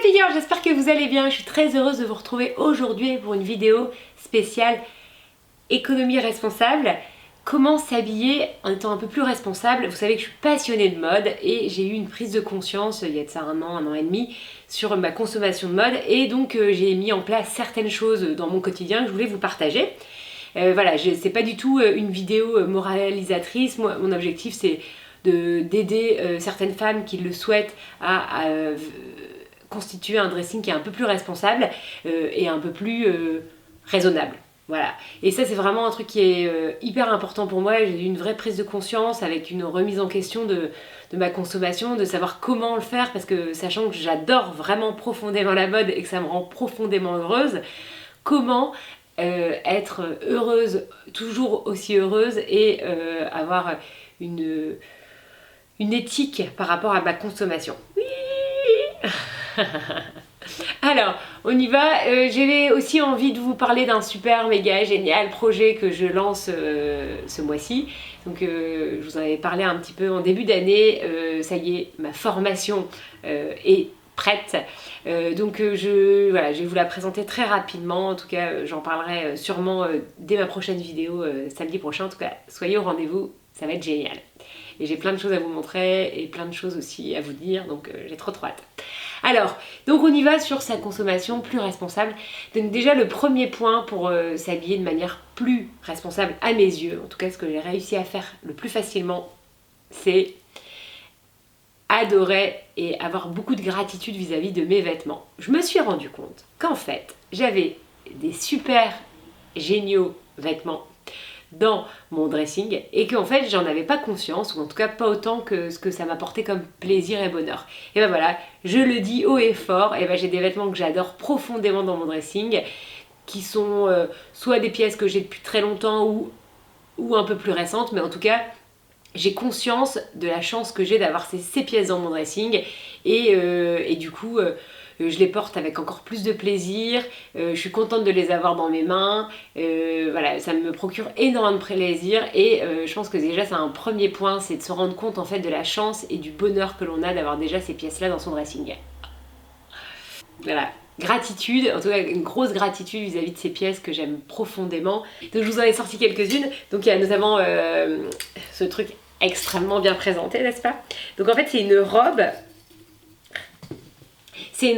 figure, j'espère que vous allez bien. Je suis très heureuse de vous retrouver aujourd'hui pour une vidéo spéciale économie responsable. Comment s'habiller en étant un peu plus responsable. Vous savez que je suis passionnée de mode et j'ai eu une prise de conscience il y a de ça un an et demi sur ma consommation de mode et donc j'ai mis en place certaines choses dans mon quotidien que je voulais vous partager. Voilà, c'est pas du tout une vidéo moralisatrice. Moi, mon objectif c'est d'aider certaines femmes qui le souhaitent à constituer un dressing qui est un peu plus responsable et un peu plus raisonnable. Voilà. Et ça c'est vraiment un truc qui est hyper important pour moi. J'ai eu une vraie prise de conscience avec une remise en question de ma consommation, de savoir comment le faire parce que sachant que j'adore vraiment profondément la mode et que ça me rend profondément heureuse, comment être heureuse, toujours aussi heureuse et avoir une éthique par rapport à ma consommation. Oui. Alors, on y va. J'avais aussi envie de vous parler d'un super méga génial projet que je lance ce mois-ci. Donc, je vous en avais parlé un petit peu en début d'année. Ça y est, ma formation est prête. Je vais vous la présenter très rapidement. En tout cas, j'en parlerai sûrement dès ma prochaine vidéo samedi prochain. En tout cas, soyez au rendez-vous, ça va être génial. Et j'ai plein de choses à vous montrer et plein de choses aussi à vous dire, donc j'ai trop hâte. Alors, donc on y va sur sa consommation plus responsable. Donc déjà le premier point pour s'habiller de manière plus responsable à mes yeux, en tout cas ce que j'ai réussi à faire le plus facilement, c'est adorer et avoir beaucoup de gratitude vis-à-vis de mes vêtements. Je me suis rendu compte qu'en fait, j'avais des super géniaux vêtements dans mon dressing et qu'en fait j'en avais pas conscience ou en tout cas pas autant que ce que ça m'apportait comme plaisir et bonheur. Et ben voilà, je le dis haut et fort, et ben j'ai des vêtements que j'adore profondément dans mon dressing qui sont soit des pièces que j'ai depuis très longtemps ou un peu plus récentes, mais en tout cas j'ai conscience de la chance que j'ai d'avoir ces pièces dans mon dressing et du coup je les porte avec encore plus de plaisir, je suis contente de les avoir dans mes mains, voilà, ça me procure énormément de plaisir et je pense que déjà c'est un premier point, c'est de se rendre compte en fait de la chance et du bonheur que l'on a d'avoir déjà ces pièces là dans son dressing. Voilà. Gratitude, en tout cas une grosse gratitude vis-à-vis de ces pièces que j'aime profondément. Donc je vous en ai sorti quelques-unes, donc il y a notamment ce truc extrêmement bien présenté, n'est-ce pas? Donc en fait c'est une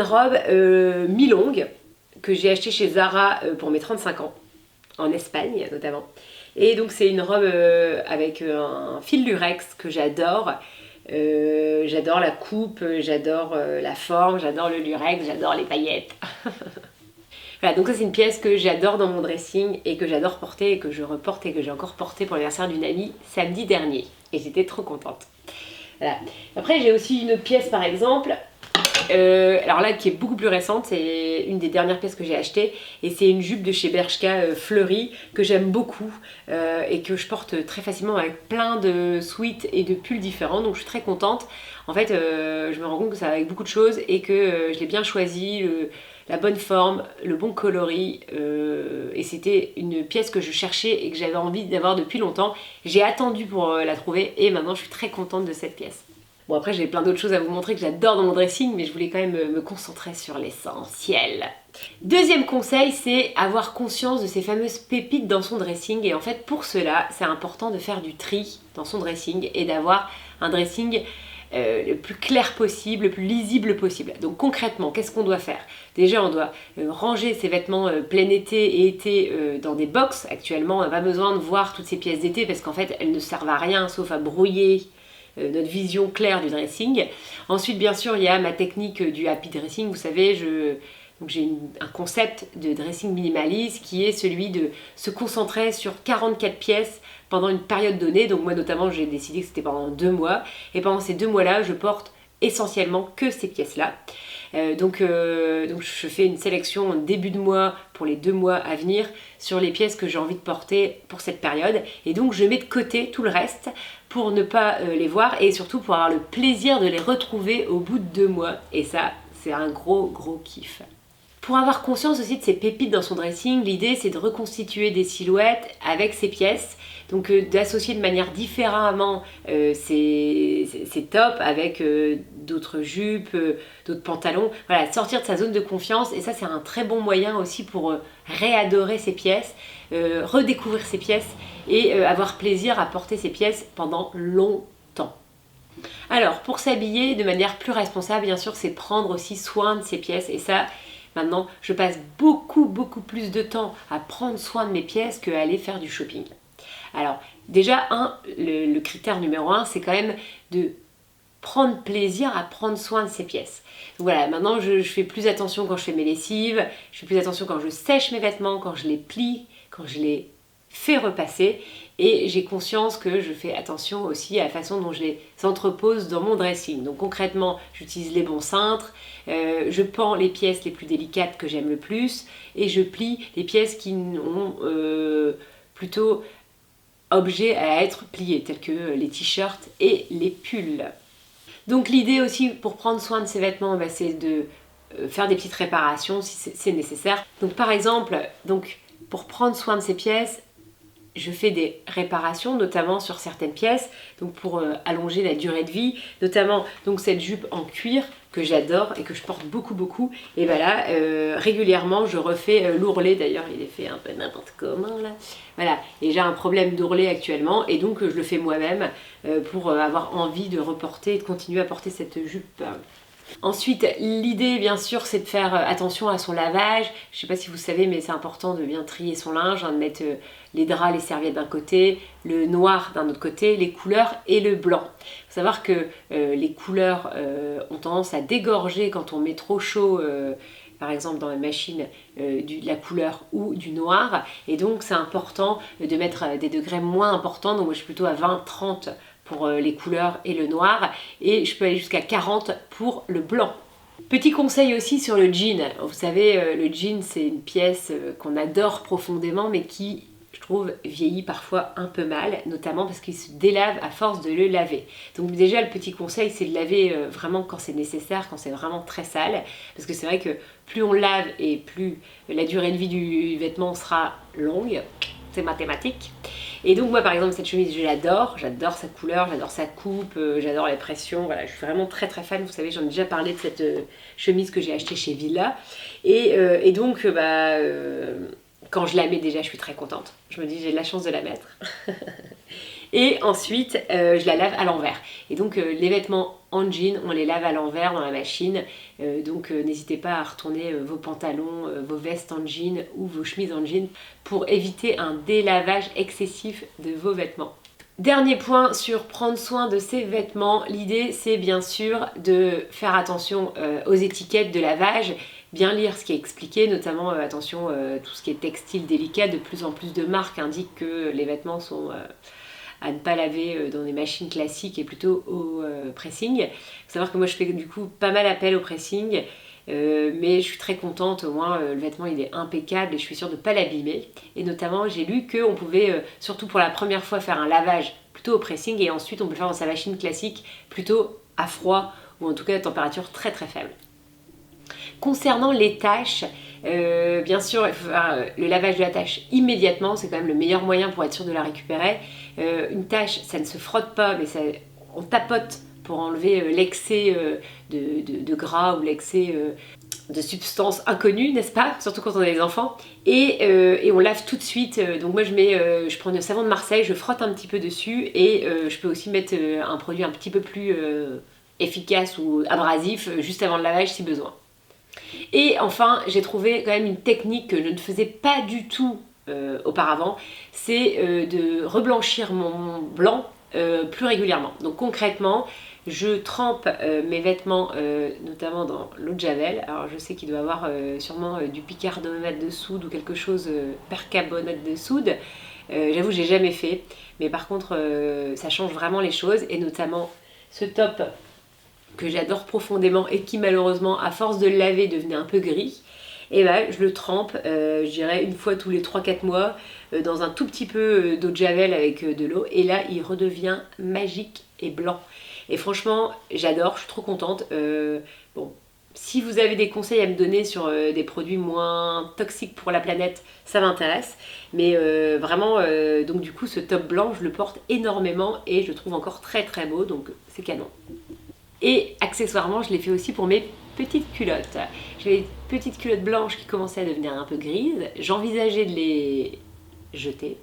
robe mi-longue que j'ai achetée chez Zara pour mes 35 ans, en Espagne notamment. Et donc c'est une robe avec un fil lurex que j'adore. J'adore la coupe, j'adore la forme, j'adore le lurex, j'adore les paillettes. Voilà, donc ça c'est une pièce que j'adore dans mon dressing et que j'adore porter et que je reporte et que j'ai encore porté pour l'anniversaire d'une amie samedi dernier. Et j'étais trop contente. Voilà. Après j'ai aussi une autre pièce par exemple, alors là qui est beaucoup plus récente, c'est une des dernières pièces que j'ai achetées et c'est une jupe de chez Bershka fleurie que j'aime beaucoup et que je porte très facilement avec plein de sweats et de pulls différents, donc je suis très contente. En fait je me rends compte que ça va avec beaucoup de choses et que je l'ai bien choisi, la bonne forme, le bon coloris et c'était une pièce que je cherchais et que j'avais envie d'avoir depuis longtemps. J'ai attendu pour la trouver et maintenant je suis très contente de cette pièce. Bon après j'ai plein d'autres choses à vous montrer que j'adore dans mon dressing, mais je voulais quand même me concentrer sur l'essentiel. Deuxième conseil, c'est avoir conscience de ces fameuses pépites dans son dressing et en fait pour cela c'est important de faire du tri dans son dressing et d'avoir un dressing le plus clair possible, le plus lisible possible. Donc concrètement, qu'est-ce qu'on doit faire? Déjà on doit ranger ses vêtements plein été et été dans des box. Actuellement on n'a pas besoin de voir toutes ces pièces d'été parce qu'en fait elles ne servent à rien sauf à brouiller notre vision claire du dressing. Ensuite bien sûr il y a ma technique du happy dressing, vous savez j'ai un concept de dressing minimaliste qui est celui de se concentrer sur 44 pièces pendant une période donnée. Donc moi notamment j'ai décidé que c'était pendant 2 mois et pendant ces 2 mois là je porte essentiellement que ces pièces là. Donc je fais une sélection en début de mois pour les 2 mois à venir sur les pièces que j'ai envie de porter pour cette période et donc je mets de côté tout le reste pour ne pas les voir et surtout pour avoir le plaisir de les retrouver au bout de 2 mois et ça c'est un gros kiff. Pour avoir conscience aussi de ces pépites dans son dressing, l'idée c'est de reconstituer des silhouettes avec ces pièces, donc d'associer de manière différemment ces tops avec d'autres jupes, d'autres pantalons, voilà, sortir de sa zone de confiance, et ça c'est un très bon moyen aussi pour réadorer ces pièces, redécouvrir ces pièces et avoir plaisir à porter ces pièces pendant longtemps. Alors pour s'habiller de manière plus responsable, bien sûr, c'est prendre aussi soin de ces pièces, et ça, maintenant, je passe beaucoup plus de temps à prendre soin de mes pièces qu'à aller faire du shopping. Alors, déjà, le critère numéro 1, c'est quand même de prendre plaisir à prendre soin de ses pièces. Donc voilà, maintenant, je fais plus attention quand je fais mes lessives, je fais plus attention quand je sèche mes vêtements, quand je les plie, quand je les fais repasser, et j'ai conscience que je fais attention aussi à la façon dont je les entrepose dans mon dressing. Donc concrètement, j'utilise les bons cintres, je pends les pièces les plus délicates que j'aime le plus, et je plie les pièces qui ont plutôt objet à être pliées, tels que les t-shirts et les pulls. Donc l'idée aussi pour prendre soin de ces vêtements, c'est de faire des petites réparations si c'est nécessaire. Donc par exemple, pour prendre soin de ces pièces, je fais des réparations, notamment sur certaines pièces, donc pour allonger la durée de vie, notamment donc cette jupe en cuir que j'adore et que je porte beaucoup. Et voilà, régulièrement je refais l'ourlet, d'ailleurs il est fait un peu n'importe comment là. Voilà, et j'ai un problème d'ourlet actuellement, et donc je le fais moi-même pour avoir envie de reporter et de continuer à porter cette jupe. Ensuite, l'idée bien sûr c'est de faire attention à son lavage. Je ne sais pas si vous savez, mais c'est important de bien trier son linge, de mettre les draps, les serviettes d'un côté, le noir d'un autre côté, les couleurs et le blanc. Il faut savoir que les couleurs ont tendance à dégorger quand on met trop chaud, par exemple dans la machine, de la couleur ou du noir, et donc c'est important de mettre des degrés moins importants. Donc moi je suis plutôt à 20-30 pour les couleurs et le noir, et je peux aller jusqu'à 40 pour le blanc. Petit conseil aussi sur le jean. Vous savez, le jean c'est une pièce qu'on adore profondément, mais qui, je trouve, vieillit parfois un peu mal, notamment parce qu'il se délave à force de le laver. Donc déjà le petit conseil c'est de laver vraiment quand c'est nécessaire, quand c'est vraiment très sale, parce que c'est vrai que plus on lave et plus la durée de vie du vêtement sera longue, c'est mathématique. Et donc moi par exemple cette chemise je l'adore, j'adore sa couleur, j'adore sa coupe, j'adore les pressions, voilà, je suis vraiment très fan. Vous savez, j'en ai déjà parlé de cette chemise que j'ai achetée chez Villa, et donc quand je la mets déjà je suis très contente, je me dis j'ai de la chance de la mettre. Et ensuite je la lave à l'envers, et donc les vêtements en jean on les lave à l'envers dans la machine, donc n'hésitez pas à retourner vos pantalons, vos vestes en jean ou vos chemises en jean pour éviter un délavage excessif de vos vêtements. Dernier point sur prendre soin de ses vêtements, l'idée c'est bien sûr de faire attention aux étiquettes de lavage, bien lire ce qui est expliqué, notamment attention tout ce qui est textile délicat. De plus en plus de marques indiquent que les vêtements sont à ne pas laver dans des machines classiques et plutôt au pressing. Il faut savoir que moi je fais du coup pas mal appel au pressing, mais je suis très contente, au moins le vêtement il est impeccable et je suis sûre de ne pas l'abîmer. Et notamment j'ai lu qu'on pouvait surtout pour la première fois faire un lavage plutôt au pressing, et ensuite on peut le faire dans sa machine classique plutôt à froid, ou en tout cas à température très faible. Concernant les taches, bien sûr il faut faire le lavage de la tache immédiatement, c'est quand même le meilleur moyen pour être sûr de la récupérer. Une tache ça ne se frotte pas, mais on tapote pour enlever l'excès de gras ou l'excès de substances inconnues, n'est-ce pas? Surtout quand on a des enfants. Et on lave tout de suite. Donc moi je prends du savon de Marseille, je frotte un petit peu dessus, et je peux aussi mettre un produit un petit peu plus efficace ou abrasif juste avant le lavage si besoin. Et enfin j'ai trouvé quand même une technique que je ne faisais pas du tout auparavant, c'est de reblanchir mon blanc plus régulièrement. Donc concrètement je trempe mes vêtements notamment dans l'eau de Javel. Alors je sais qu'il doit y avoir sûrement du bicarbonate de soude ou quelque chose, percarbonate de soude. J'avoue j'ai jamais fait, mais par contre ça change vraiment les choses, et notamment ce top que j'adore profondément et qui malheureusement à force de le laver devenait un peu gris, et je le trempe je dirais une fois tous les 3-4 mois dans un tout petit peu d'eau de Javel avec de l'eau, et là il redevient magique et blanc. Et franchement j'adore, je suis trop contente. Bon, Si vous avez des conseils à me donner sur des produits moins toxiques pour la planète, ça m'intéresse. Mais vraiment, donc du coup, ce top blanc, je le porte énormément et je le trouve encore très très beau, donc c'est canon. Et accessoirement, je l'ai fait aussi pour mes petites culottes. J'avais des petites culottes blanches qui commençaient à devenir un peu grises. J'envisageais de les jeter.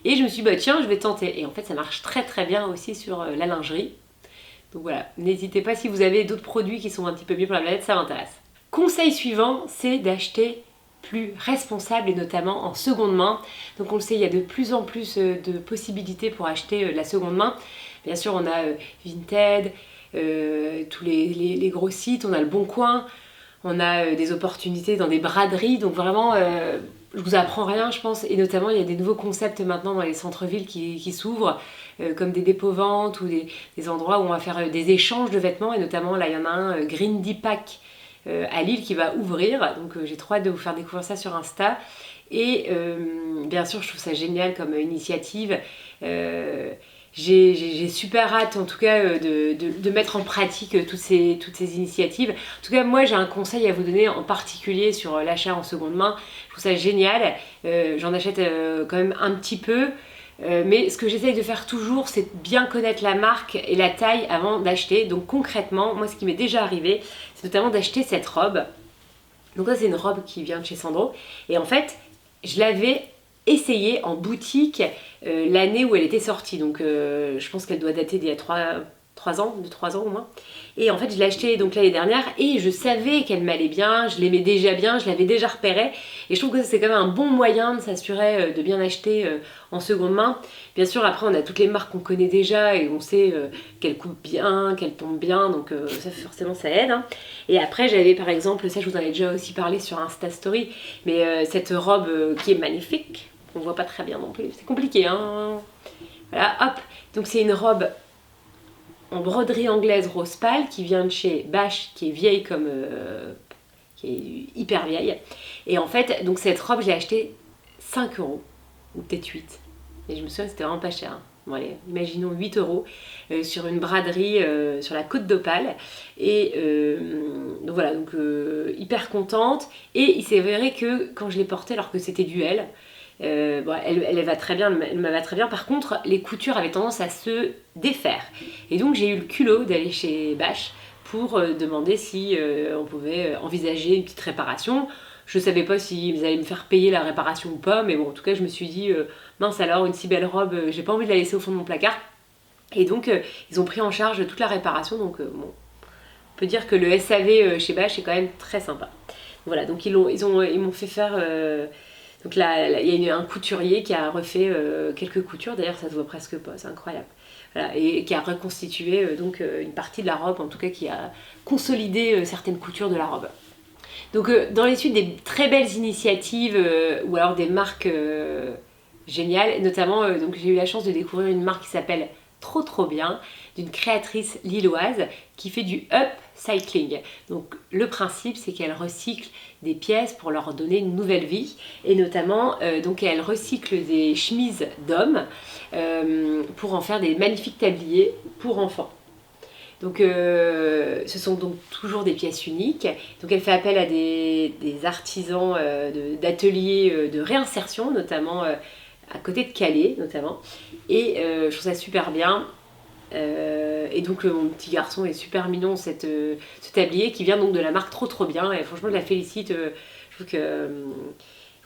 Et je me suis dit, bah tiens, je vais tenter. Et en fait, ça marche très très bien aussi sur la lingerie. Donc voilà, n'hésitez pas si vous avez d'autres produits qui sont un petit peu mieux pour la planète, ça m'intéresse. Conseil suivant, c'est d'acheter plus responsable et notamment en seconde main. Donc on le sait, il y a de plus en plus de possibilités pour acheter de la seconde main. Bien sûr, on a Vinted, tous les gros sites, on a le Bon Coin, on a des opportunités dans des braderies, donc vraiment je vous apprends rien je pense, et notamment il y a des nouveaux concepts maintenant dans les centres-villes qui s'ouvrent, comme des dépôts-ventes ou des endroits où on va faire des échanges de vêtements, et notamment là il y en a un Green Pack à Lille qui va ouvrir, donc j'ai trop hâte de vous faire découvrir ça sur Insta. Et bien sûr je trouve ça génial comme initiative. J'ai super hâte en tout cas de mettre en pratique toutes ces initiatives. En tout cas moi j'ai un conseil à vous donner en particulier sur l'achat en seconde main. Je trouve ça génial, j'en achète quand même un petit peu. Mais ce que j'essaye de faire toujours, c'est bien connaître la marque et la taille avant d'acheter. Donc concrètement, moi ce qui m'est déjà arrivé, c'est notamment d'acheter cette robe. Donc là c'est une robe qui vient de chez Sandro. Et en fait, je l'avais essayée en boutique l'année où elle était sortie. Donc je pense qu'elle doit dater d'il y a 3 ans, de 3 ans au moins. Et en fait je l'ai achetée donc l'année dernière et je savais qu'elle m'allait bien, je l'aimais déjà bien, je l'avais déjà repérée. Et je trouve que c'est quand même un bon moyen de s'assurer de bien acheter en seconde main. Bien sûr après on a toutes les marques qu'on connaît déjà et on sait qu'elles coupent bien, qu'elles tombent bien, donc ça forcément ça aide. Hein. Et après j'avais par exemple, ça je vous en ai déjà aussi parlé sur Insta Story, mais cette robe qui est magnifique, on voit pas très bien non plus, c'est compliqué hein. Voilà, hop, donc c'est une robe en broderie anglaise rose pâle qui vient de chez Bash, qui est vieille comme qui est hyper vieille. Et en fait donc cette robe j'ai acheté 5 € ou peut-être 8, et je me souviens c'était vraiment pas cher hein. Bon allez, imaginons 8 € sur une braderie sur la côte d'Opale. Et donc voilà, donc hyper contente. Et il s'est avéré que quand je l'ai portée alors que c'était duel, bon, elle va très bien, elle me va très bien. Par contre, les coutures avaient tendance à se défaire. Et donc j'ai eu le culot d'aller chez Bash pour demander si on pouvait envisager une petite réparation. Je savais pas s'ils allaient me faire payer la réparation ou pas, mais bon, en tout cas, je me suis dit, mince alors, une si belle robe, j'ai pas envie de la laisser au fond de mon placard. Et donc, ils ont pris en charge toute la réparation, donc bon, on peut dire que le SAV chez Bash est quand même très sympa. Voilà, donc ils m'ont fait faire... donc là, il y a un couturier qui a refait quelques coutures, d'ailleurs ça se voit presque pas, c'est incroyable. Voilà, et qui a reconstitué donc une partie de la robe, en tout cas qui a consolidé certaines coutures de la robe. Donc dans les suites des très belles initiatives ou alors des marques géniales, notamment donc j'ai eu la chance de découvrir une marque qui s'appelle Trop bien, d'une créatrice lilloise qui fait du upcycling. Donc le principe c'est qu'elle recycle des pièces pour leur donner une nouvelle vie, et notamment donc elle recycle des chemises d'hommes pour en faire des magnifiques tabliers pour enfants. Donc ce sont donc toujours des pièces uniques. Donc elle fait appel à des artisans d'ateliers de réinsertion, notamment à côté de Calais notamment. Et je trouve ça super bien. Et donc mon petit garçon est super mignon, ce tablier qui vient donc de la marque Trop bien. Et franchement je la félicite. Je trouve que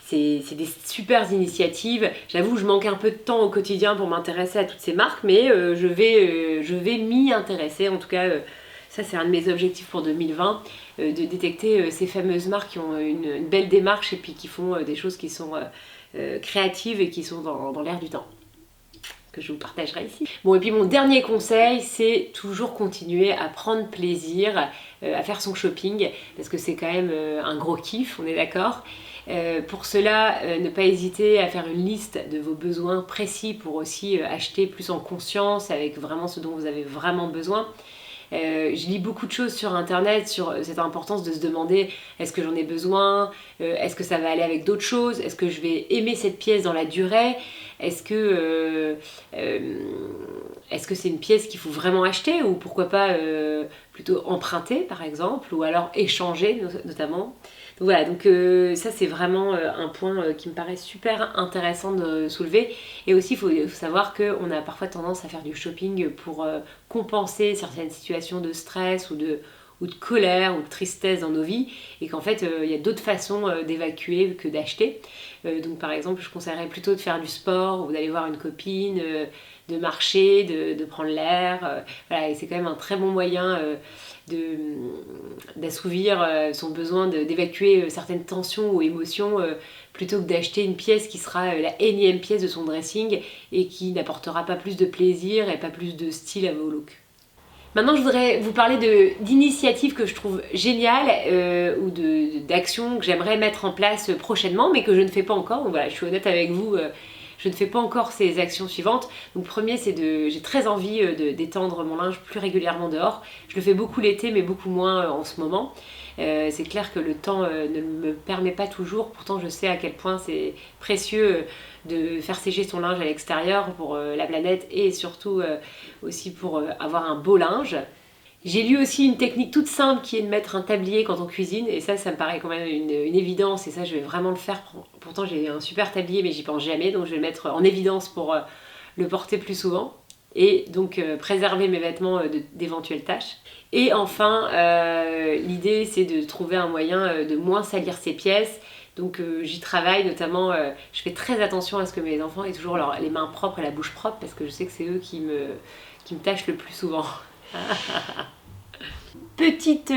c'est des super initiatives. J'avoue je manque un peu de temps au quotidien pour m'intéresser à toutes ces marques, mais je vais m'y intéresser. En tout cas ça c'est un de mes objectifs pour 2020, de détecter ces fameuses marques qui ont une belle démarche et puis qui font des choses qui sont créatives et qui sont dans l'air du temps, que je vous partagerai ici. Bon, et puis mon dernier conseil, c'est toujours continuer à prendre plaisir à faire son shopping, parce que c'est quand même un gros kiff, on est d'accord. Pour cela, ne pas hésiter à faire une liste de vos besoins précis pour aussi acheter plus en conscience avec vraiment ce dont vous avez vraiment besoin. Je lis beaucoup de choses sur internet sur cette importance de se demander est-ce que j'en ai besoin, est-ce que ça va aller avec d'autres choses, est-ce que je vais aimer cette pièce dans la durée, est-ce que c'est une pièce qu'il faut vraiment acheter ou pourquoi pas plutôt emprunter par exemple ou alors échanger notamment. Donc voilà, ça c'est vraiment un point qui me paraît super intéressant de soulever. Et aussi il faut savoir qu'on a parfois tendance à faire du shopping pour compenser certaines situations de stress ou de colère ou de tristesse dans nos vies et qu'en fait il y a d'autres façons d'évacuer que d'acheter. Donc par exemple je conseillerais plutôt de faire du sport ou d'aller voir une copine, de marcher, de prendre l'air. Voilà, et c'est quand même un très bon moyen d'assouvir son besoin d'évacuer certaines tensions ou émotions plutôt que d'acheter une pièce qui sera la énième pièce de son dressing et qui n'apportera pas plus de plaisir et pas plus de style à vos looks. Maintenant, je voudrais vous parler d'initiatives que je trouve géniales ou d'actions que j'aimerais mettre en place prochainement, mais que je ne fais pas encore. Donc voilà, je suis honnête avec vous, je ne fais pas encore ces actions suivantes. Donc premier, j'ai très envie d'étendre mon linge plus régulièrement dehors. Je le fais beaucoup l'été, mais beaucoup moins en ce moment. C'est clair que le temps ne me permet pas toujours, pourtant je sais à quel point c'est précieux de faire sécher son linge à l'extérieur pour la planète et surtout aussi pour avoir un beau linge. J'ai lu aussi une technique toute simple qui est de mettre un tablier quand on cuisine et ça me paraît quand même une évidence et ça je vais vraiment le faire. Pourtant j'ai un super tablier mais j'y pense jamais donc je vais le mettre en évidence pour le porter plus souvent et donc préserver mes vêtements d'éventuelles taches. Et enfin l'idée c'est de trouver un moyen de moins salir ses pièces. Donc j'y travaille notamment, je fais très attention à ce que mes enfants aient toujours les mains propres et la bouche propre parce que je sais que c'est eux qui me tâchent le plus souvent. Petite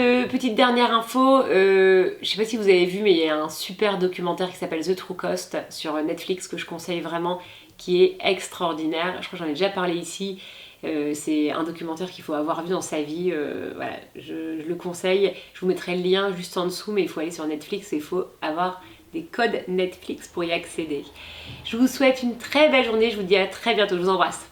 dernière info, je sais pas si vous avez vu mais il y a un super documentaire qui s'appelle The True Cost sur Netflix que je conseille vraiment qui est extraordinaire, je crois que j'en ai déjà parlé ici, c'est un documentaire qu'il faut avoir vu dans sa vie, voilà, je le conseille, je vous mettrai le lien juste en dessous mais il faut aller sur Netflix et il faut avoir des codes Netflix pour y accéder. Je vous souhaite une très belle journée, je vous dis à très bientôt, je vous embrasse.